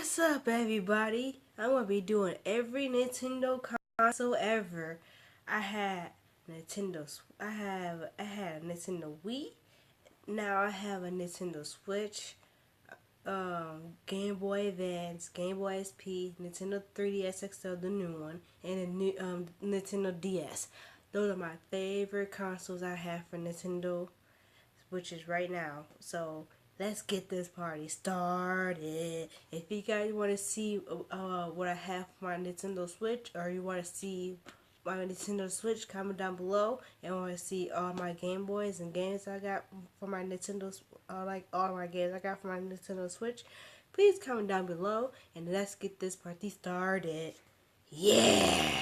What's up, everybody? I'm gonna be doing every Nintendo console ever. I had I had a Nintendo Wii. Now I have a Nintendo Switch, Game Boy Advance, Game Boy SP, Nintendo 3DS XL, the new one, and a new Nintendo DS. Those are my favorite consoles I have for Nintendo, which is right now. So let's get this party started. If you guys want to see what I have for my Nintendo Switch, or you want to see my Nintendo Switch, comment down below. And want to see all my Game Boys and games I got for my Nintendo, like all my games I got for my Nintendo Switch, please comment down below. And let's get this party started. Yeah!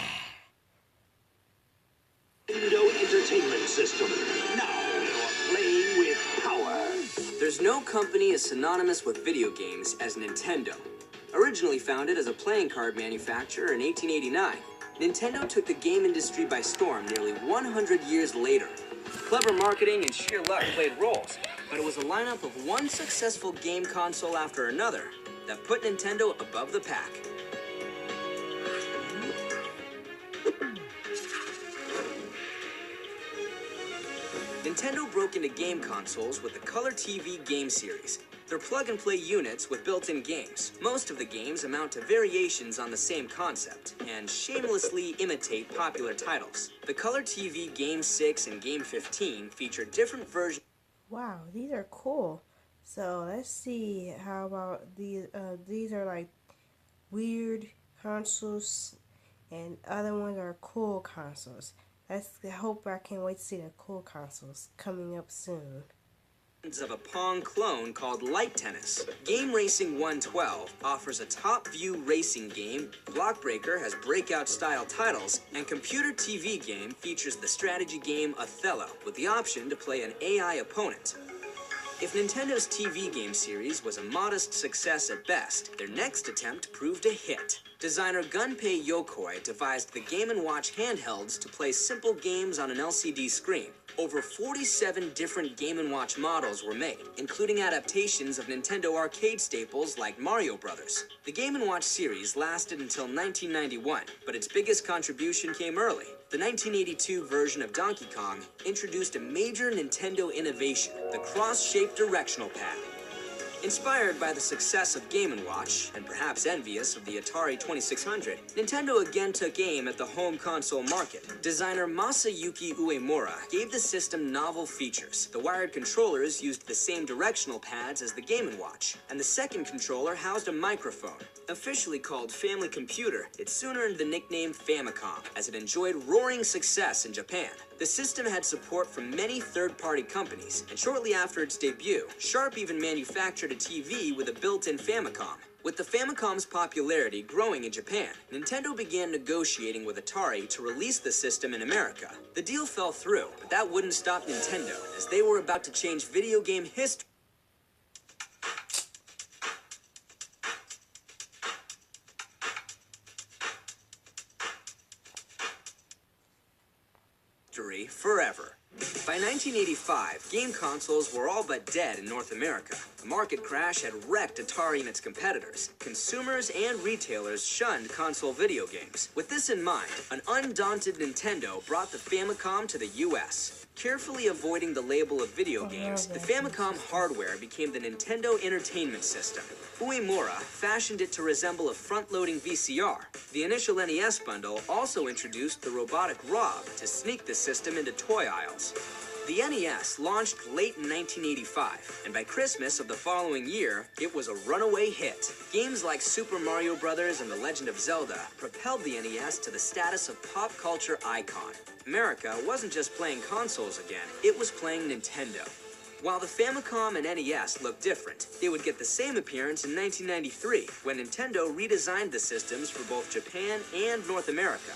Nintendo Entertainment System. Now you're playing with power. There's no company as synonymous with video games as Nintendo. Originally founded as a playing card manufacturer in 1889, Nintendo took the game industry by storm nearly 100 years later. Clever marketing and sheer luck played roles, but it was a lineup of one successful game console after another that put Nintendo above the pack. Nintendo broke into game consoles with the Color TV game series. They're plug-and-play units with built-in games. Most of the games amount to variations on the same concept, and shamelessly imitate popular titles. The Color TV Game 6 and Game 15 feature different versions. Wow, these are cool. So let's see, how about these? These are like weird consoles, and other ones are cool consoles. I hope I can't wait to see the cool consoles coming up soon. Of a Pong clone called Light Tennis. Game Racing 112 offers a top-view racing game, Block Breaker has breakout-style titles, and Computer TV Game features the strategy game Othello, with the option to play an AI opponent. If Nintendo's TV game series was a modest success at best, their next attempt proved a hit. Designer Gunpei Yokoi devised the Game & Watch handhelds to play simple games on an LCD screen. Over 47 different Game & Watch models were made, including adaptations of Nintendo arcade staples like Mario Brothers. The Game & Watch series lasted until 1991, but its biggest contribution came early. The 1982 version of Donkey Kong introduced a major Nintendo innovation, the cross-shaped directional pad. Inspired by the success of Game & Watch, and perhaps envious of the Atari 2600, Nintendo again took aim at the home console market. Designer Masayuki Uemura gave the system novel features. The wired controllers used the same directional pads as the Game & Watch, and the second controller housed a microphone. Officially called Family Computer, it soon earned the nickname Famicom, as it enjoyed roaring success in Japan. The system had support from many third-party companies, and shortly after its debut, Sharp even manufactured a TV with a built-in Famicom. With the Famicom's popularity growing in Japan, Nintendo began negotiating with Atari to release the system in America. The deal fell through, but that wouldn't stop Nintendo, as they were about to change video game history. Forever. By 1985, game consoles were all but dead in North America. The market crash had wrecked Atari and its competitors. Consumers and retailers shunned console video games. With this in mind, an undaunted Nintendo brought the Famicom to the US. Carefully avoiding the label of video games, the Famicom hardware became the Nintendo Entertainment System. Uemura fashioned it to resemble a front-loading VCR. The initial NES bundle also introduced the robotic Rob to sneak the system into toy aisles. The NES launched late in 1985, and by Christmas of the following year, it was a runaway hit. Games like Super Mario Bros. And The Legend of Zelda propelled the NES to the status of pop culture icon. America wasn't just playing consoles again, it was playing Nintendo. While the Famicom and NES looked different, they would get the same appearance in 1993, when Nintendo redesigned the systems for both Japan and North America.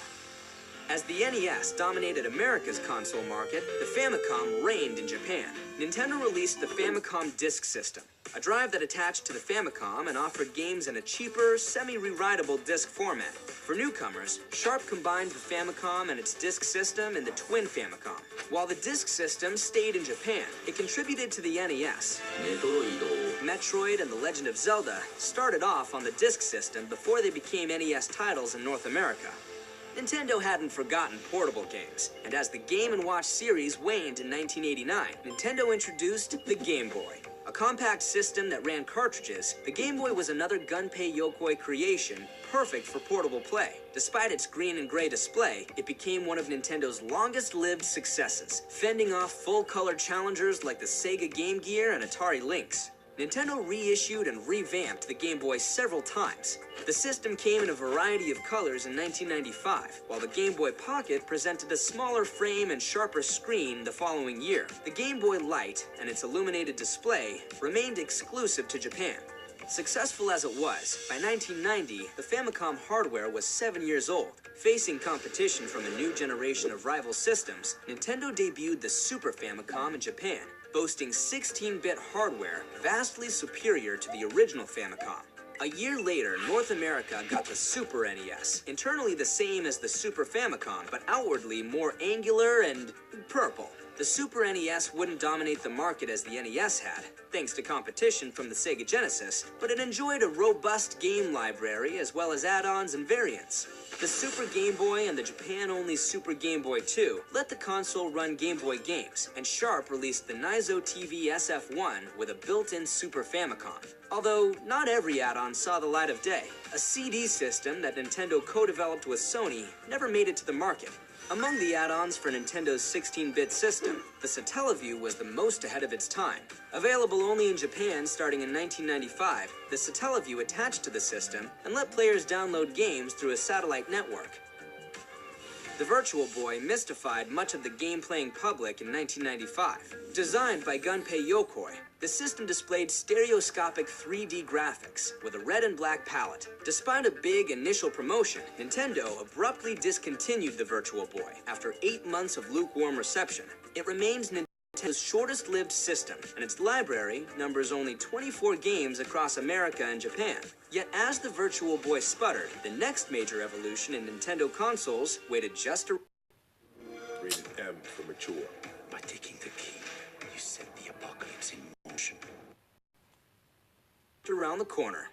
As the NES dominated America's console market, the Famicom reigned in Japan. Nintendo released the Famicom Disk System, a drive that attached to the Famicom and offered games in a cheaper, semi-rewritable disc format. For newcomers, Sharp combined the Famicom and its disk system in the Twin Famicom. While the disk system stayed in Japan, it contributed to the NES. like Metroid and The Legend of Zelda started off on the disk system before they became NES titles in North America. Nintendo hadn't forgotten portable games, and as the Game & Watch series waned in 1989, Nintendo introduced the Game Boy. A compact system that ran cartridges, the Game Boy was another Gunpei Yokoi creation, perfect for portable play. Despite its green and gray display, it became one of Nintendo's longest-lived successes, fending off full-color challengers like the Sega Game Gear and Atari Lynx. Nintendo reissued and revamped the Game Boy several times. The system came in a variety of colors in 1995, while the Game Boy Pocket presented a smaller frame and sharper screen the following year. The Game Boy Light and its illuminated display remained exclusive to Japan. Successful as it was, by 1990, the Famicom hardware was 7 years old. Facing competition from a new generation of rival systems, Nintendo debuted the Super Famicom in Japan, boasting 16-bit hardware vastly superior to the original Famicom. A year later, North America got the Super NES, internally the same as the Super Famicom, but outwardly more angular and purple. The Super NES wouldn't dominate the market as the NES had, thanks to competition from the Sega Genesis, but it enjoyed a robust game library as well as add-ons and variants. The Super Game Boy and the Japan-only Super Game Boy 2 let the console run Game Boy games, and Sharp released the Naizo TV SF1 with a built-in Super Famicom. Although not every add-on saw the light of day, a CD system that Nintendo co-developed with Sony never made it to the market. Among the add-ons for Nintendo's 16-bit system, the Satellaview was the most ahead of its time. Available only in Japan starting in 1995, the Satellaview attached to the system and let players download games through a satellite network. The Virtual Boy mystified much of the game-playing public in 1995. Designed by Gunpei Yokoi, the system displayed stereoscopic 3D graphics with a red and black palette. Despite a big initial promotion, Nintendo abruptly discontinued the Virtual Boy after 8 months of lukewarm reception. It remains Nintendo's shortest-lived system, and its library numbers only 24 games across America and Japan. Yet as the Virtual Boy sputtered, the next major evolution in Nintendo consoles waited just a... Rated M for mature. By taking the key, you set the apocalypse in motion. around the corner.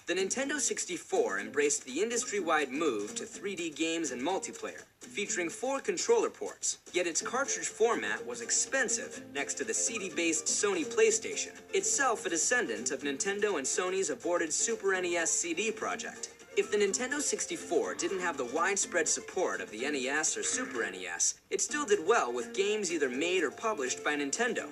The Nintendo 64 embraced the industry-wide move to 3D games and multiplayer, featuring 4 controller ports. Yet its cartridge format was expensive next to the CD-based Sony PlayStation, itself a descendant of Nintendo and Sony's aborted Super NES CD project. If the Nintendo 64 didn't have the widespread support of the NES or Super NES, it still did well with games either made or published by Nintendo.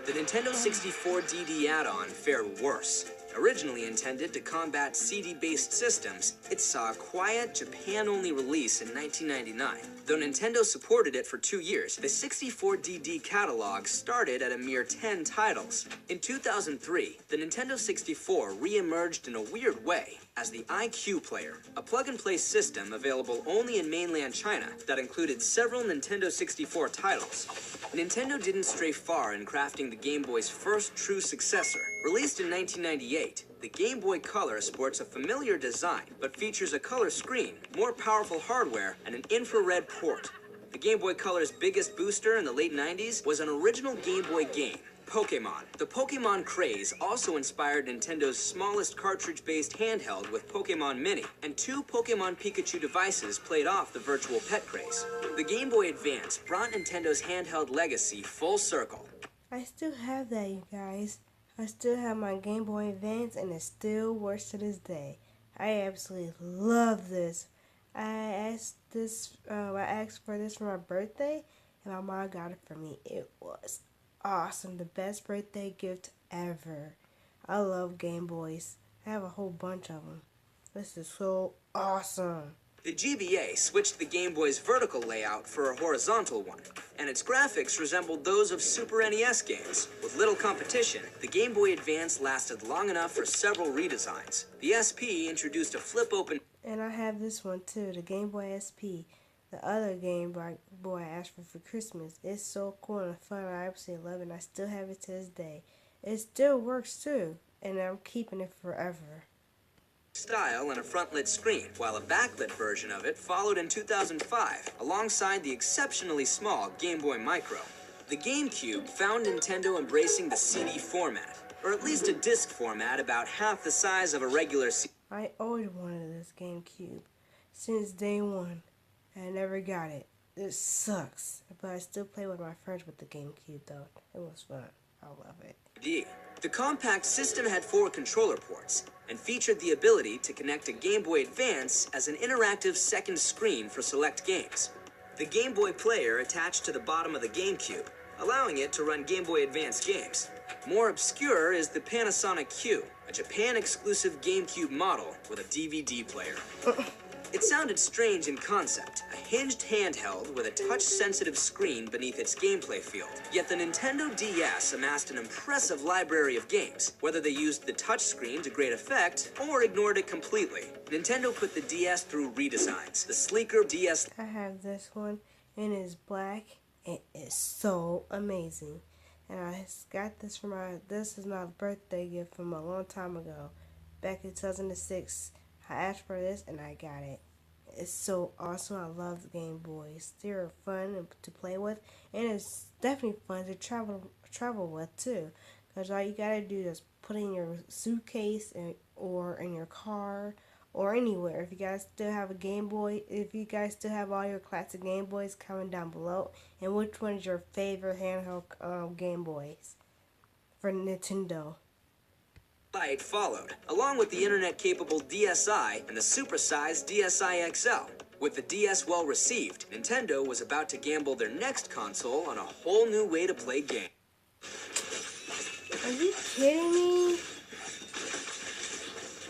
The Nintendo 64 DD add-on fared worse. Originally intended to combat CD-based systems, it saw a quiet, Japan-only release in 1999. Though Nintendo supported it for 2 years, the 64DD catalog started at a mere 10 titles. In 2003, the Nintendo 64 re-emerged in a weird way as the iQ Player, a plug-and-play system available only in mainland China that included several Nintendo 64 titles. Nintendo didn't stray far in crafting the Game Boy's first true successor. Released in 1998, the Game Boy Color sports a familiar design, but features a color screen, more powerful hardware, and an infrared port. The Game Boy Color's biggest booster in the late 90s was an original Game Boy game, Pokémon. The Pokémon craze also inspired Nintendo's smallest cartridge-based handheld with Pokémon Mini, and 2 Pokémon Pikachu devices played off the virtual pet craze. The Game Boy Advance brought Nintendo's handheld legacy full circle. I still have that, you guys. I still have my Game Boy Advance, and it still works to this day. I absolutely love this. I asked for this for my birthday, and my mom got it for me. It was awesome. The best birthday gift ever. I love Game Boys. I have a whole bunch of them. This is so awesome. The GBA switched the Game Boy's vertical layout for a horizontal one, and its graphics resembled those of Super NES games. With little competition, the Game Boy Advance lasted long enough for several redesigns. The SP introduced a flip-open... And I have this one too, the Game Boy SP. The other Game Boy I asked for Christmas. It's so cool and fun. I absolutely love it, and I still have it to this day. It still works too, and I'm keeping it forever. Style and a front-lit screen, while a backlit version of it followed in 2005, alongside the exceptionally small Game Boy Micro. The GameCube found Nintendo embracing the CD format. or at least a disc format about half the size of a regular CD. I always wanted this GameCube since day one. I never got it. It sucks, but I still play with my friends with the GameCube though. It was fun. I love it. The compact system had 4 controller ports and featured the ability to connect a Game Boy Advance as an interactive second screen for select games. The Game Boy player attached to the bottom of the GameCube, allowing it to run Game Boy Advance games. More obscure is the Panasonic Q, a Japan-exclusive GameCube model with a DVD player. It sounded strange in concept, a hinged handheld with a touch-sensitive screen beneath its gameplay field. Yet the Nintendo DS amassed an impressive library of games, whether they used the touchscreen to great effect or ignored it completely. Nintendo put the DS through redesigns. The sleeker DS... I have this one, and it's black. It is so amazing. And I got this from this is my birthday gift from a long time ago. Back in 2006, I asked for this and I got it. It's so awesome. I love the Game Boys. They're fun to play with, and it's definitely fun to travel with too. Because all you gotta do is put it in your suitcase or in your car or anywhere. If you guys still have a Game Boy, if you guys still have all your classic Game Boys, comment down below. And which one is your favorite handheld Game Boys for Nintendo? Lite followed, along with the internet-capable DSi and the super-sized DSi XL. With the DS well received, Nintendo was about to gamble their next console on a whole new way to play games. Are you kidding me?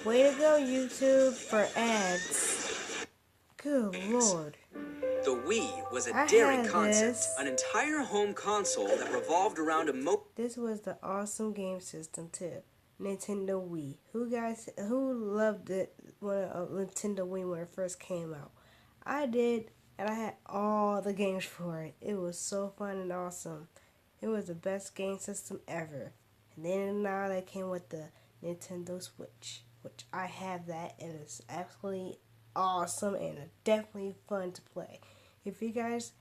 Way to go, YouTube, for ads. Good lord. The Wii was a I daring had concept, this. an entire home console that revolved around a This was the awesome game system too. Nintendo Wii. Who loved it when Nintendo Wii when it first came out? I did, and I had all the games for it. It was so fun and awesome. It was the best game system ever. And then now they came with the Nintendo Switch, which I have that, and it's absolutely awesome and definitely fun to play. If you guys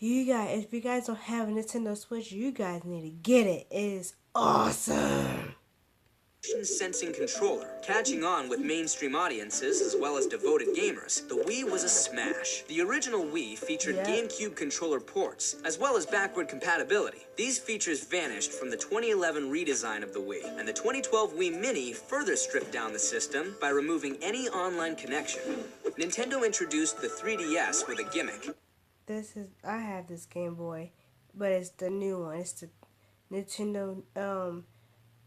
don't have a Nintendo Switch, you guys need to get it. It is awesome. sensing controller, catching on with mainstream audiences as well as devoted gamers. The Wii was a smash. The original Wii featured GameCube controller ports, as well as backward compatibility. These features vanished from the 2011 redesign of the Wii, and the 2012 Wii Mini further stripped down the system by removing any online connection. Nintendo introduced the 3DS with a gimmick. I have this Game Boy, but it's the new one. It's the Nintendo,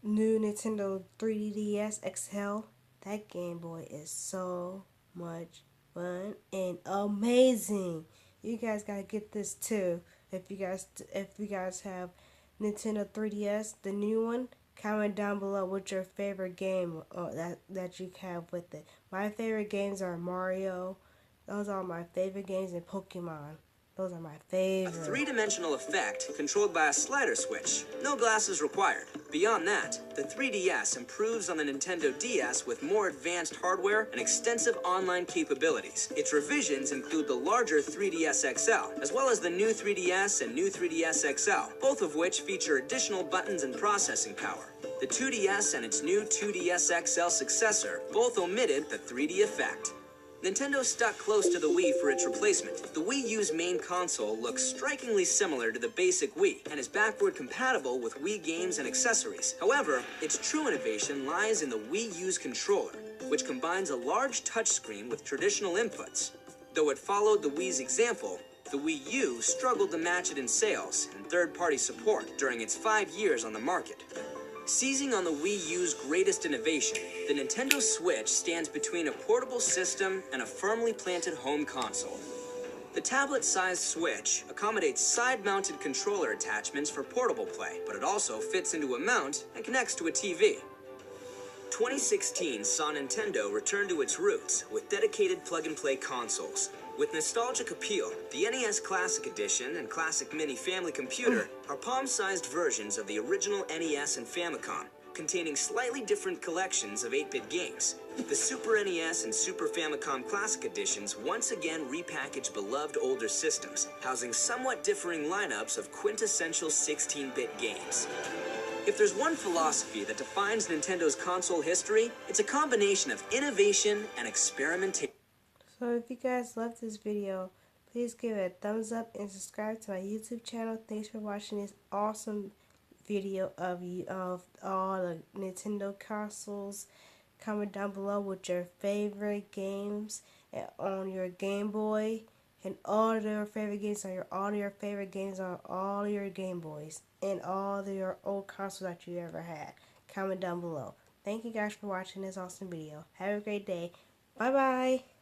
new Nintendo 3DS XL. That Game Boy is so much fun and amazing. You guys gotta get this too. If you guys have Nintendo 3DS, the new one, comment down below what's your favorite game that you have with it. My favorite games are Mario. Those are my favorite games, and Pokemon. Those are my favorite. A three-dimensional effect controlled by a slider switch. No glasses required. Beyond that, the 3DS improves on the Nintendo DS with more advanced hardware and extensive online capabilities. Its revisions include the larger 3DS XL, as well as the new 3DS and new 3DS XL, both of which feature additional buttons and processing power. The 2DS and its new 2DS XL successor both omitted the 3D effect. Nintendo stuck close to the Wii for its replacement. The Wii U's main console looks strikingly similar to the basic Wii and is backward compatible with Wii games and accessories. However, its true innovation lies in the Wii U's controller, which combines a large touchscreen with traditional inputs. Though it followed the Wii's example, the Wii U struggled to match it in sales and third-party support during its 5 years on the market. Seizing on the Wii U's greatest innovation, the Nintendo Switch stands between a portable system and a firmly planted home console. The tablet-sized Switch accommodates side-mounted controller attachments for portable play, but it also fits into a mount and connects to a TV. 2016 saw Nintendo return to its roots with dedicated plug-and-play consoles. With nostalgic appeal, the NES Classic Edition and Classic Mini Family Computer are palm-sized versions of the original NES and Famicom, containing slightly different collections of 8-bit games. The Super NES and Super Famicom Classic Editions once again repackage beloved older systems, housing somewhat differing lineups of quintessential 16-bit games. If there's one philosophy that defines Nintendo's console history, it's a combination of innovation and experimentation. So if you guys loved this video, please give it a thumbs up and subscribe to my YouTube channel. Thanks for watching this awesome video of all the Nintendo consoles. Comment down below with your favorite games on your Game Boy, and all your favorite games on your favorite games on all your Game Boys and all your old consoles that you ever had. Comment down below. Thank you guys for watching this awesome video. Have a great day. Bye bye.